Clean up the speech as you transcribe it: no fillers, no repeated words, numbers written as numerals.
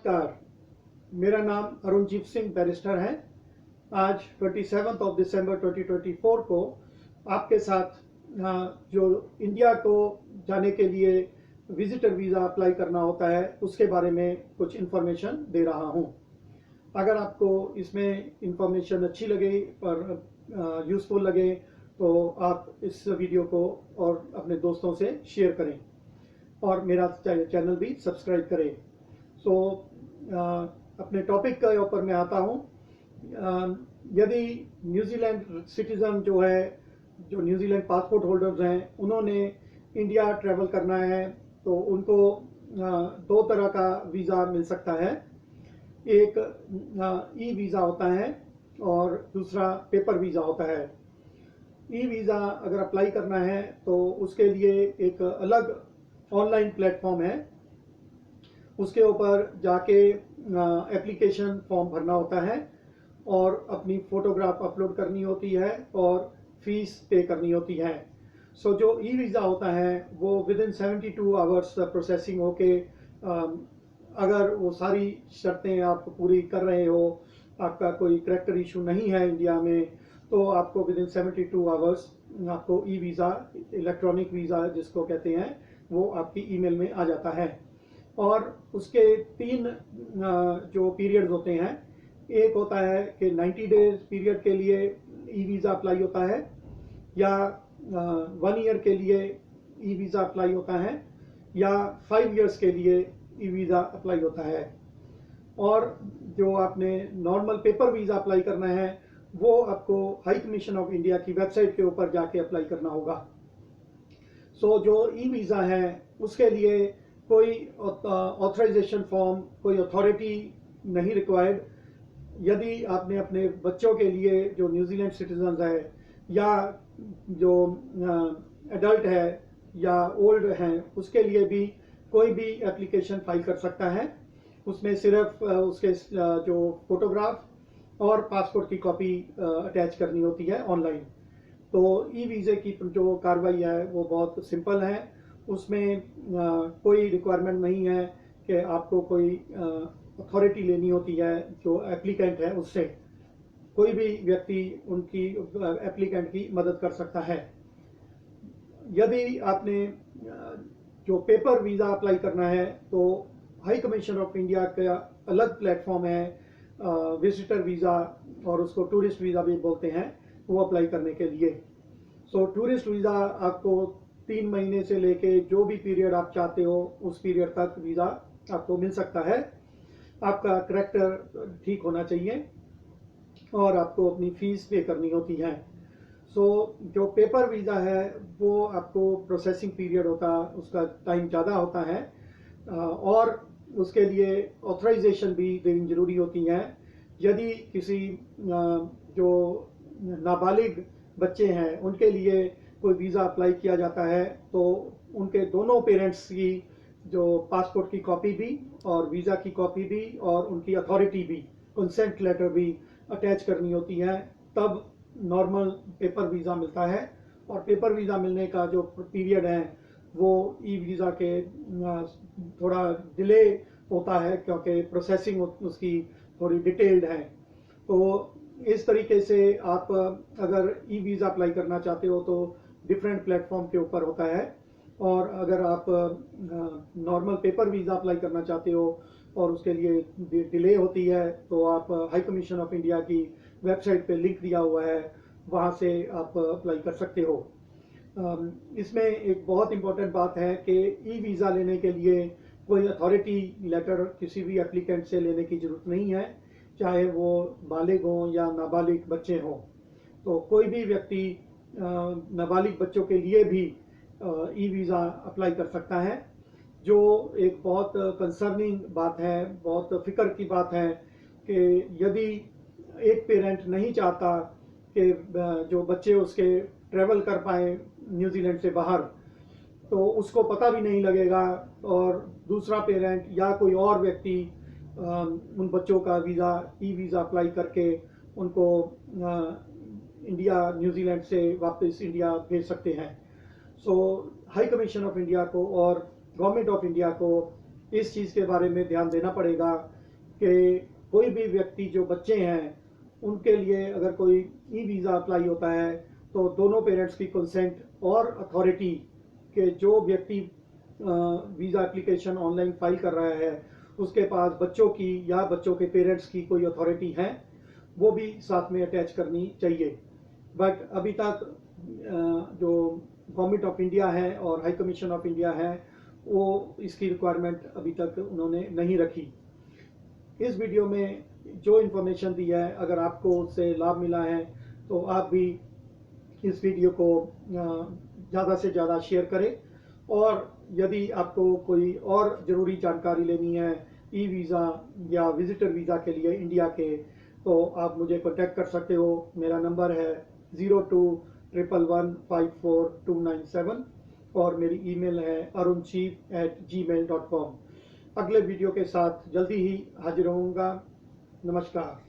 नमस्कार, मेरा नाम अरुणजीत सिंह बैरिस्टर है। आज 27 दिसंबर 2024 को आपके साथ जो इंडिया को जाने के लिए विजिटर वीज़ा अप्लाई करना होता है उसके बारे में कुछ इन्फॉर्मेशन दे रहा हूं। अगर आपको इसमें इन्फॉर्मेशन अच्छी लगे और यूज़फुल लगे तो आप इस वीडियो को और अपने दोस्तों से शेयर करें और मेरा चैनल भी सब्सक्राइब करें। अपने टॉपिक के ऊपर मैं आता हूँ। यदि न्यूजीलैंड सिटीज़न जो न्यूजीलैंड पासपोर्ट होल्डर्स हैं, उन्होंने इंडिया ट्रैवल करना है तो उनको दो तरह का वीज़ा मिल सकता है। एक ई वीज़ा होता है और दूसरा पेपर वीज़ा होता है। ई वीज़ा अगर अप्लाई करना है तो उसके लिए एक अलग ऑनलाइन प्लेटफॉर्म है, उसके ऊपर जाके एप्लीकेशन फॉर्म भरना होता है और अपनी फ़ोटोग्राफ अपलोड करनी होती है और फीस पे करनी होती है। जो ई वीज़ा होता है वो विदिन 72 आवर्स प्रोसेसिंग होके अगर वो सारी शर्तें आप पूरी कर रहे हो, आपका कोई करैक्टर इशू नहीं है इंडिया में, तो आपको विदिन 72 आवर्स आपको ई वीज़ा, इलेक्ट्रॉनिक वीज़ा जिसको कहते हैं, वो आपकी ईमेल में आ जाता है। और उसके 3 जो पीरियड्स होते हैं, एक होता है कि 90 डेज पीरियड के लिए ई वीज़ा अप्लाई होता है, या 1 ईयर के लिए ई वीज़ा अप्लाई होता है, या 5 इयर्स के लिए ई वीज़ा अप्लाई होता है। और जो आपने नॉर्मल पेपर वीज़ा अप्लाई करना है वो आपको हाई कमीशन ऑफ इंडिया की वेबसाइट के ऊपर जाके अप्लाई करना होगा। जो ई वीज़ा है उसके लिए कोई ऑथराइजेशन फॉर्म, कोई अथॉरिटी नहीं रिक्वायर्ड। यदि आपने अपने बच्चों के लिए जो न्यूजीलैंड सिटीजन्स है या जो एडल्ट है या ओल्ड हैं, उसके लिए भी कोई भी एप्लीकेशन फाइल कर सकता है। उसमें सिर्फ उसके जो फोटोग्राफ और पासपोर्ट की कॉपी अटैच करनी होती है ऑनलाइन। तो ई वीज़े की जो कार्रवाई है वो बहुत सिंपल है। उसमें कोई रिक्वायरमेंट नहीं है कि आपको कोई अथॉरिटी लेनी होती है जो एप्लीकेंट है उससे। कोई भी व्यक्ति उनकी एप्लीकेंट की मदद कर सकता है। यदि आपने जो पेपर वीज़ा अप्लाई करना है तो हाई कमीशन ऑफ इंडिया का अलग प्लेटफॉर्म है, विजिटर वीज़ा, और उसको टूरिस्ट वीज़ा भी बोलते हैं, वो अप्लाई करने के लिए। टूरिस्ट वीज़ा आपको 3 महीने से लेके जो भी पीरियड आप चाहते हो उस पीरियड तक वीज़ा आपको मिल सकता है। आपका करैक्टर ठीक होना चाहिए और आपको अपनी फ़ीस पे करनी होती है। जो पेपर वीज़ा है वो आपको प्रोसेसिंग पीरियड होता, उसका टाइम ज़्यादा होता है और उसके लिए ऑथराइजेशन भी देनी ज़रूरी होती है। यदि किसी जो नाबालिग बच्चे हैं उनके लिए कोई वीज़ा अप्लाई किया जाता है तो उनके दोनों पेरेंट्स की जो पासपोर्ट की कॉपी भी और वीज़ा की कॉपी भी और उनकी अथॉरिटी भी, कंसेंट लेटर भी अटैच करनी होती है, तब नॉर्मल पेपर वीज़ा मिलता है। और पेपर वीज़ा मिलने का जो पीरियड है वो ई वीज़ा के थोड़ा डिले होता है क्योंकि प्रोसेसिंग उसकी थोड़ी डिटेल्ड है। तो इस तरीके से आप अगर ई वीज़ा अप्लाई करना चाहते हो तो डिफरेंट प्लेटफॉर्म के ऊपर होता है, और अगर आप नॉर्मल पेपर वीज़ा अप्लाई करना चाहते हो और उसके लिए डिले होती है तो आप हाई कमीशन ऑफ इंडिया की वेबसाइट पे लिंक दिया हुआ है, वहाँ से आप अप्लाई कर सकते हो। इसमें एक बहुत इम्पोर्टेंट बात है कि ई वीज़ा लेने के लिए कोई अथॉरिटी लेटर किसी भी एप्लीकेंट से लेने की ज़रूरत नहीं है, चाहे वो बालिग हों या नाबालिग बच्चे हों। तो कोई भी व्यक्ति नाबालिग बच्चों के लिए भी ई वीज़ा अप्लाई कर सकता है, जो एक बहुत कंसर्निंग बात है, बहुत फिक्र की बात है कि यदि एक पेरेंट नहीं चाहता कि जो बच्चे उसके ट्रैवल कर पाए न्यूजीलैंड से बाहर, तो उसको पता भी नहीं लगेगा और दूसरा पेरेंट या कोई और व्यक्ति उन बच्चों का वीज़ा, ई वीज़ा अप्लाई करके उनको इंडिया, न्यूजीलैंड से वापस इंडिया भेज सकते हैं। हाई कमीशन ऑफ इंडिया को और गवर्नमेंट ऑफ इंडिया को इस चीज़ के बारे में ध्यान देना पड़ेगा कि कोई भी व्यक्ति जो बच्चे हैं उनके लिए अगर कोई ई वीज़ा अप्लाई होता है तो दोनों पेरेंट्स की कंसेंट और अथॉरिटी के जो व्यक्ति वीज़ा एप्लीकेशन ऑनलाइन फाइल कर रहा है उसके पास बच्चों की या बच्चों के पेरेंट्स की कोई अथॉरिटी है वो भी साथ में अटैच करनी चाहिए। बट अभी तक जो गवर्नमेंट ऑफ इंडिया है और हाई कमीशन ऑफ इंडिया है वो इसकी रिक्वायरमेंट अभी तक उन्होंने नहीं रखी। इस वीडियो में जो इन्फॉर्मेशन दी है अगर आपको उससे लाभ मिला है तो आप भी इस वीडियो को ज़्यादा से ज़्यादा शेयर करें, और यदि आपको कोई और ज़रूरी जानकारी लेनी है ई वीज़ा या विजिटर वीज़ा के लिए इंडिया के, तो आप मुझे कॉन्टैक्ट कर सकते हो। मेरा नंबर है 0211154297 और मेरी ईमेल है arunchief@gmail.com। अगले वीडियो के साथ जल्दी ही हाजिर होऊंगा। नमस्कार।